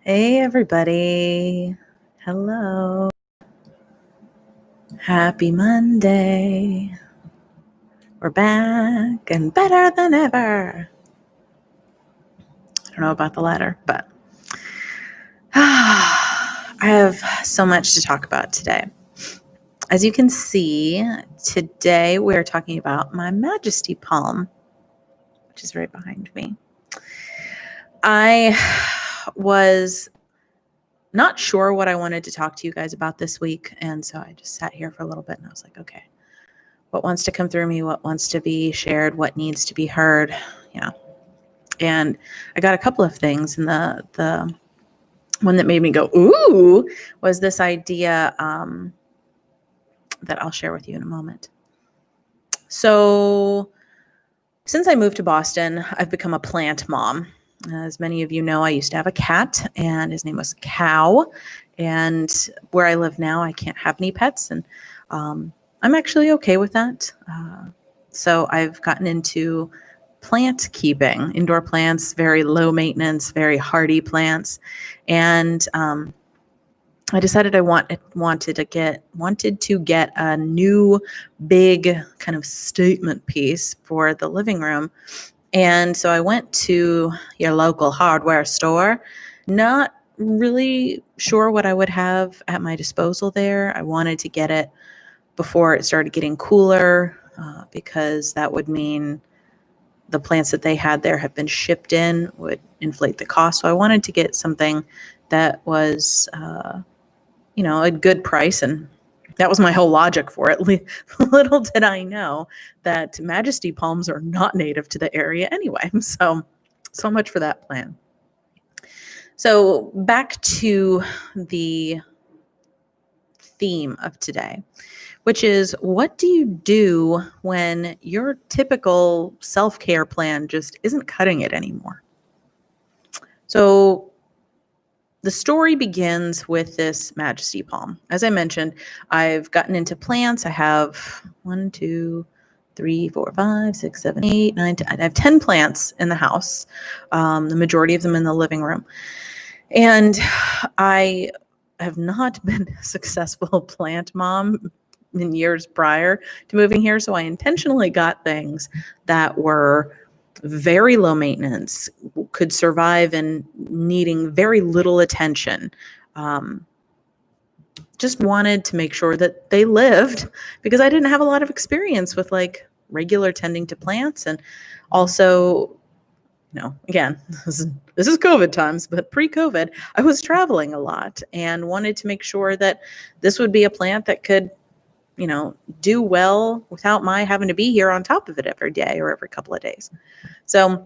Hey, everybody. Hello. Happy Monday. We're back and better than ever. I don't know about the latter, but I have so much to talk about today. As you can see, today we're talking about my Majesty Palm, which is right behind me. I was not sure what I wanted to talk to you guys about this week, and so I just sat here for a little bit and I was like, okay, what wants to come through me, what wants to be shared, what needs to be heard, And I got a couple of things, and the one that made me go, ooh, was this idea that I'll share with you in a moment. So since I moved to Boston, I've become a plant mom. As many of you know, I used to have a cat, and his name was Cow. And where I live now, I can't have any pets, and I'm actually okay with that. So I've gotten into plant keeping, indoor plants, very low maintenance, very hardy plants. And I decided I wanted to get a new big kind of statement piece for the living room. And so I went to your local hardware store, not really sure what I would have at my disposal there. I wanted to get it before it started getting cooler, because that would mean the plants that they had there have been shipped in, would inflate the cost. So I wanted to get something that was, a good price. And that was my whole logic for it. Little did I know that Majesty palms are not native to the area anyway. So much for that plan. So back to the theme of today, which is, what do you do when your typical self-care plan just isn't cutting it anymore? So the story begins with this Majesty Palm. As I mentioned, I've gotten into plants. I have 1, 2, 3, 4, 5, 6, 7, 8, 9, 10. I have 10 plants in the house, the majority of them in the living room. And I have not been a successful plant mom in years prior to moving here. So I intentionally got things that were very low maintenance, could survive in needing very little attention. Just wanted to make sure that they lived, because I didn't have a lot of experience with like regular tending to plants. And also, again, this is COVID times, but pre-COVID, I was traveling a lot and wanted to make sure that this would be a plant that could, do well without my having to be here on top of it every day or every couple of days. So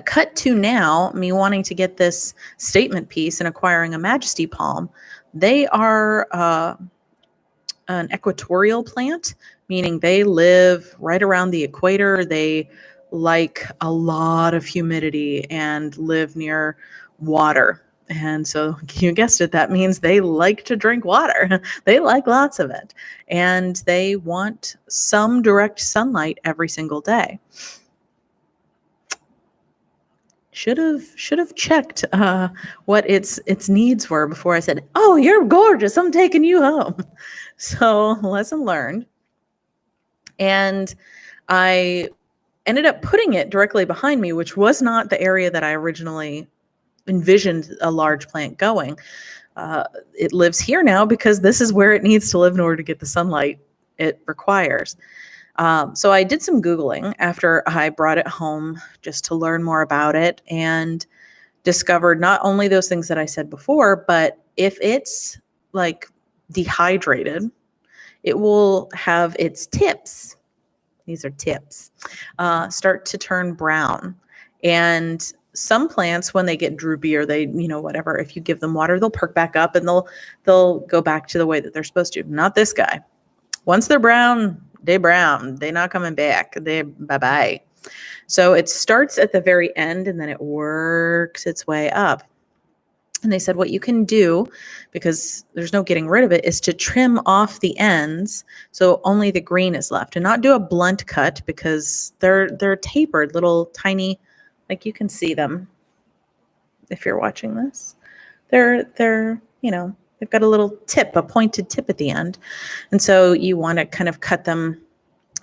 cut to now, me wanting to get this statement piece and acquiring a Majesty Palm. They are an equatorial plant, meaning they live right around the equator. They like a lot of humidity and live near water. And so you guessed it, that means they like to drink water. They like lots of it. And they want some direct sunlight every single day. Should have checked what its needs were before I said, "Oh, you're gorgeous, I'm taking you home." So lesson learned. And I ended up putting it directly behind me, which was not the area that I originally envisioned a large plant going. It lives here now because this is where it needs to live in order to get the sunlight it requires. So I did some Googling after I brought it home just to learn more about it, and discovered not only those things that I said before, but if it's like dehydrated, it will have its tips. These are tips, start to turn brown. And some plants, when they get droopy or they, whatever, if you give them water, they'll perk back up and they'll go back to the way that they're supposed to. Not this guy. Once they're brown, they're brown. They're not coming back. They're bye-bye. So it starts at the very end and then it works its way up. And they said what you can do, because there's no getting rid of it, is to trim off the ends so only the green is left, and not do a blunt cut, because they're tapered, little tiny, like you can see them. if you're watching this. They're, they've got a little tip, a pointed tip at the end. And so you want to kind of cut them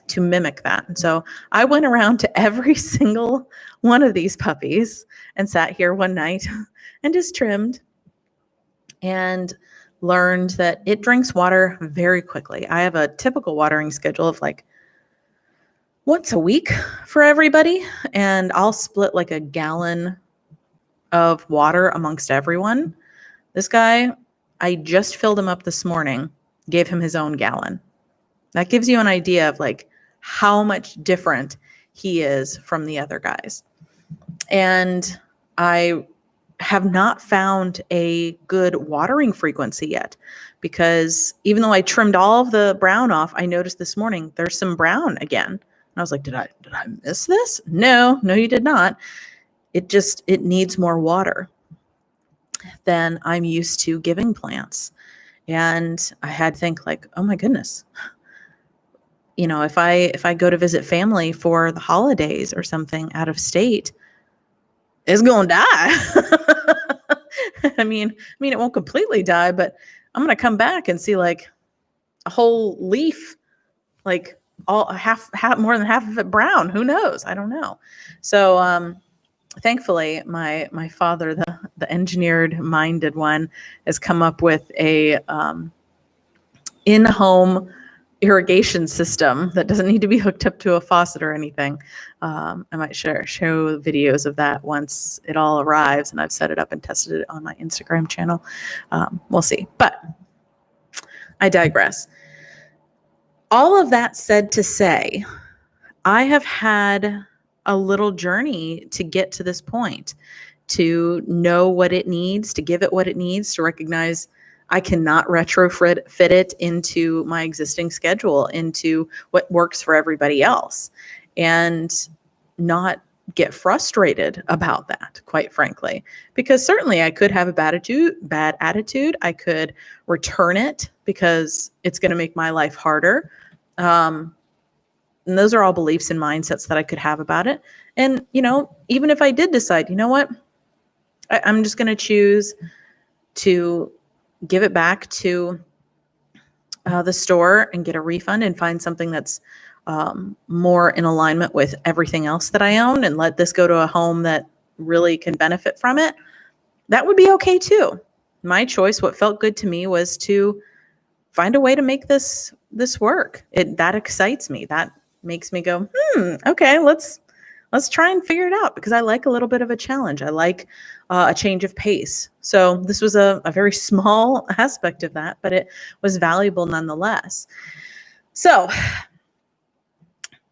to mimic that. And so I went around to every single one of these puppies and sat here one night and just trimmed and learned that it drinks water very quickly. I have a typical watering schedule of like once a week for everybody, and I'll split like a gallon of water amongst everyone. This guy, I just filled him up this morning, gave him his own gallon. That gives you an idea of like how much different he is from the other guys. And I have not found a good watering frequency yet, because even though I trimmed all of the brown off, I noticed this morning there's some brown again. And I was like, did I miss this? No, you did not. It needs more water than I'm used to giving plants. And I had to think like, oh my goodness, if I go to visit family for the holidays or something out of state, it's going to die. I mean, it won't completely die, but I'm going to come back and see like a whole leaf, like all half more than half of it brown. Who knows? I don't know. So, thankfully, my father, the engineered minded one, has come up with a in-home irrigation system that doesn't need to be hooked up to a faucet or anything. I might show videos of that once it all arrives and I've set it up and tested it on my Instagram channel. We'll see. But I digress. All of that said to say, I have had a little journey to get to this point, to know what it needs, to give it what it needs, to recognize I cannot retrofit it into my existing schedule, into what works for everybody else, and not get frustrated about that, quite frankly, because certainly I could have a bad attitude. I could return it because it's going to make my life harder. And those are all beliefs and mindsets that I could have about it. And, even if I did decide, you know what, I'm just going to choose to give it back to the store and get a refund and find something that's more in alignment with everything else that I own, and let this go to a home that really can benefit from it, that would be okay too. My choice, what felt good to me, was to find a way to make this work. That excites me. That makes me go, okay, let's try and figure it out, because I like a little bit of a challenge. I like a change of pace. So this was a very small aspect of that, but it was valuable nonetheless. So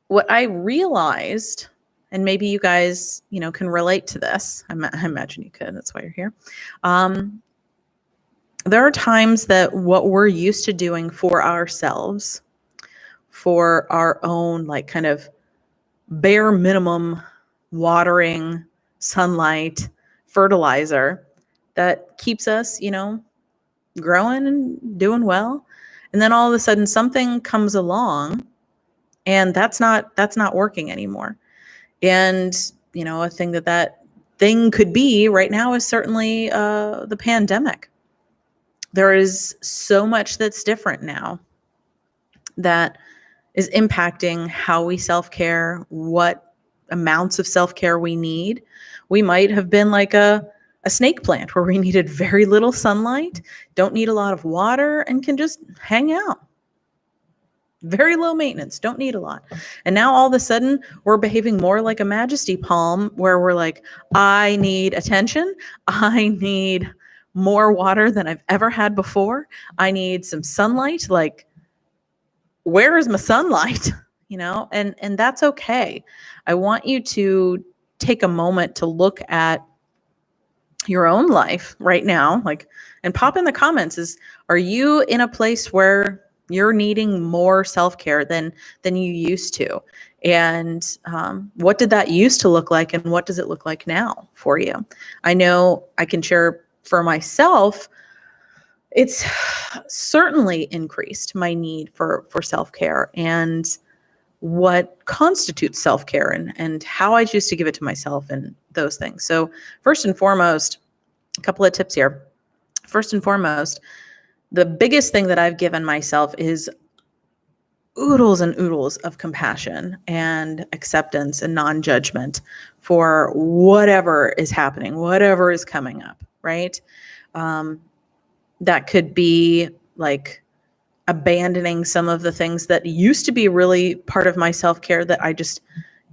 what I realized, and maybe you guys, can relate to this. I imagine you could. That's why you're here. There are times that what we're used to doing for ourselves, for our own, like, kind of bare minimum watering, sunlight, fertilizer, that keeps us, growing and doing well. And then all of a sudden something comes along and that's not working anymore. And, a thing that thing could be right now is certainly the pandemic. There is so much that's different now that is impacting how we self-care, what amounts of self-care we need. We might have been like a snake plant where we needed very little sunlight, don't need a lot of water, and can just hang out. Very low maintenance, don't need a lot. And now all of a sudden we're behaving more like a Majesty Palm, where we're like, I need attention. I need more water than I've ever had before. I need some sunlight. Like, where is my sunlight? And that's okay. I want you to take a moment to look at your own life right now, and pop in the comments, are you in a place where you're needing more self-care than you used to? And what did that used to look like, and what does it look like now for you? I know I can share for myself, it's certainly increased my need for self-care. And what constitutes self-care and how I choose to give it to myself and those things. So first and foremost, a couple of tips here. First and foremost, the biggest thing that I've given myself is oodles and oodles of compassion and acceptance and non-judgment for whatever is happening, whatever is coming up, right? That could be like abandoning some of the things that used to be really part of my self-care that I just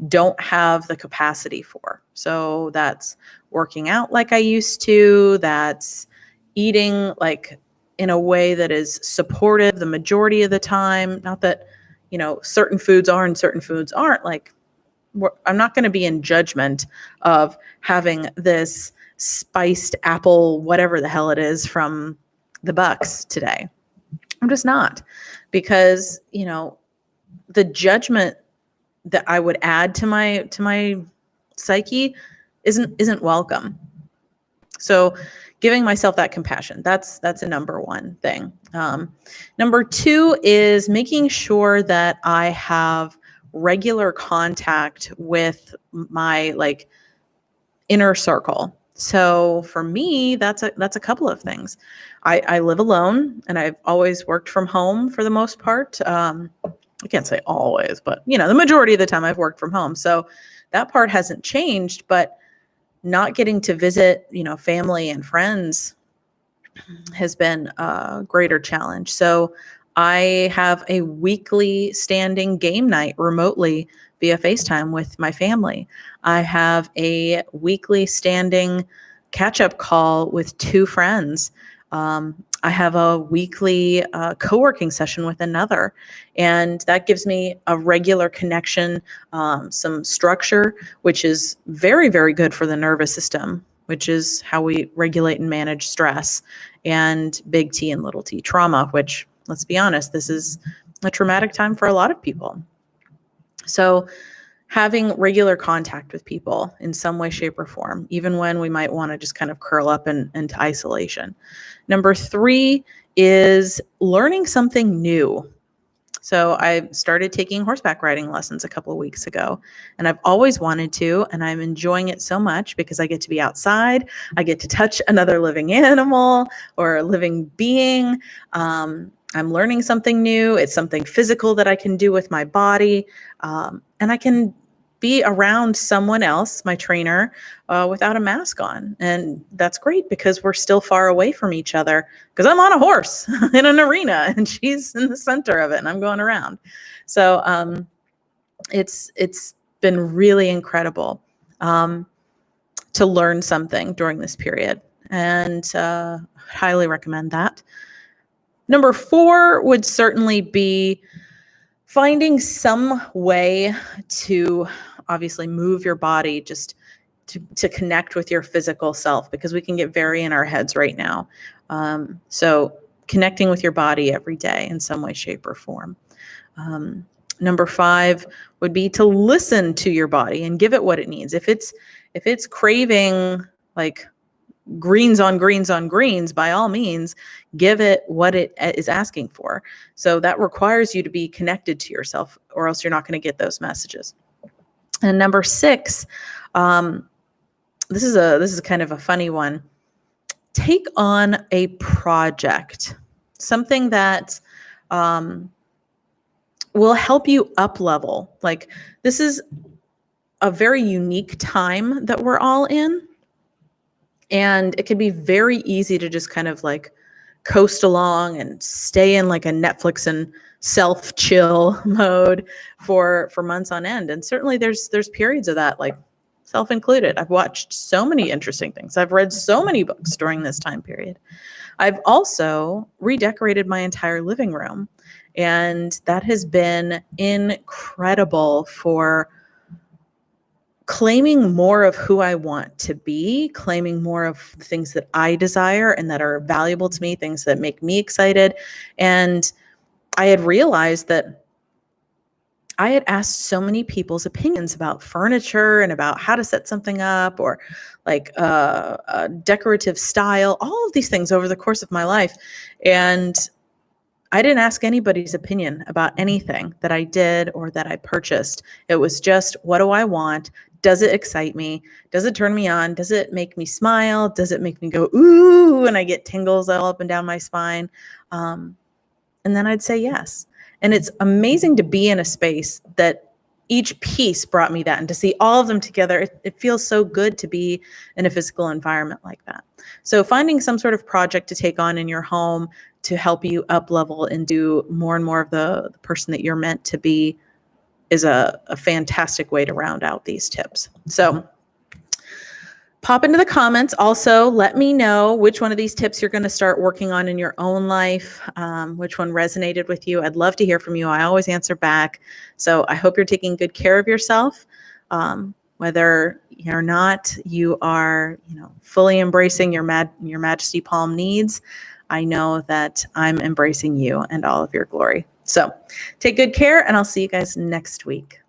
don't have the capacity for. So that's working out like I used to, that's eating like in a way that is supportive the majority of the time. Not that, certain foods are and certain foods aren't. Like, I'm not going to be in judgment of having this spiced apple, whatever the hell it is, from the Bucks today. I'm just not, because, the judgment that I would add to my psyche isn't welcome. So giving myself that compassion, that's a number one thing. Number two is making sure that I have regular contact with my inner circle. So for me, that's a couple of things. I live alone, and I've always worked from home for the most part. I can't say always, but the majority of the time I've worked from home. So that part hasn't changed, but not getting to visit, family and friends has been a greater challenge. So I have a weekly standing game night remotely via FaceTime with my family. I have a weekly standing catch-up call with 2 friends. I have a weekly co-working session with another, and that gives me a regular connection, some structure, which is very, very good for the nervous system, which is how we regulate and manage stress, and big T and little t trauma, which, let's be honest, this is a traumatic time for a lot of people. So having regular contact with people in some way, shape, or form, even when we might want to just kind of curl up into isolation. Number 3 is learning something new. So I started taking horseback riding lessons a couple of weeks ago, and I've always wanted to, and I'm enjoying it so much because I get to be outside. I get to touch another living animal or a living being. I'm learning something new. It's something physical that I can do with my body, and I can be around someone else, my trainer, without a mask on. And that's great because we're still far away from each other, because I'm on a horse in an arena and she's in the center of it and I'm going around. So it's been really incredible to learn something during this period, and highly recommend that. Number 4 would certainly be finding some way to obviously move your body, just to connect with your physical self, because we can get very in our heads right now. So connecting with your body every day in some way, shape, or form. Number 5 would be to listen to your body and give it what it needs. If it's craving like greens on greens on greens, by all means, give it what it is asking for. So that requires you to be connected to yourself, or else you're not going to get those messages. And number 6, this is kind of a funny one. Take on a project, something that will help you up level. Like, this is a very unique time that we're all in. And it can be very easy to just kind of like coast along and stay in like a Netflix and self-chill mode for months on end. And certainly there's periods of that, like self included. I've watched so many interesting things. I've read so many books during this time period. I've also redecorated my entire living room, and that has been incredible for claiming more of who I want to be, claiming more of the things that I desire and that are valuable to me, things that make me excited. And I had realized that I had asked so many people's opinions about furniture and about how to set something up, or like a decorative style, all of these things over the course of my life. And I didn't ask anybody's opinion about anything that I did or that I purchased. It was just, what do I want? Does it excite me? Does it turn me on? Does it make me smile? Does it make me go, ooh, and I get tingles all up and down my spine? And then I'd say yes. And it's amazing to be in a space that each piece brought me that, and to see all of them together. It feels so good to be in a physical environment like that. So finding some sort of project to take on in your home to help you up level and do more and more of the person that you're meant to be is a fantastic way to round out these tips. So pop into the comments. Also, let me know which one of these tips you're going to start working on in your own life, which one resonated with you. I'd love to hear from you. I always answer back. So I hope you're taking good care of yourself. Whether or not you are, fully embracing your Majesty Palm needs, I know that I'm embracing you and all of your glory. So take good care, and I'll see you guys next week.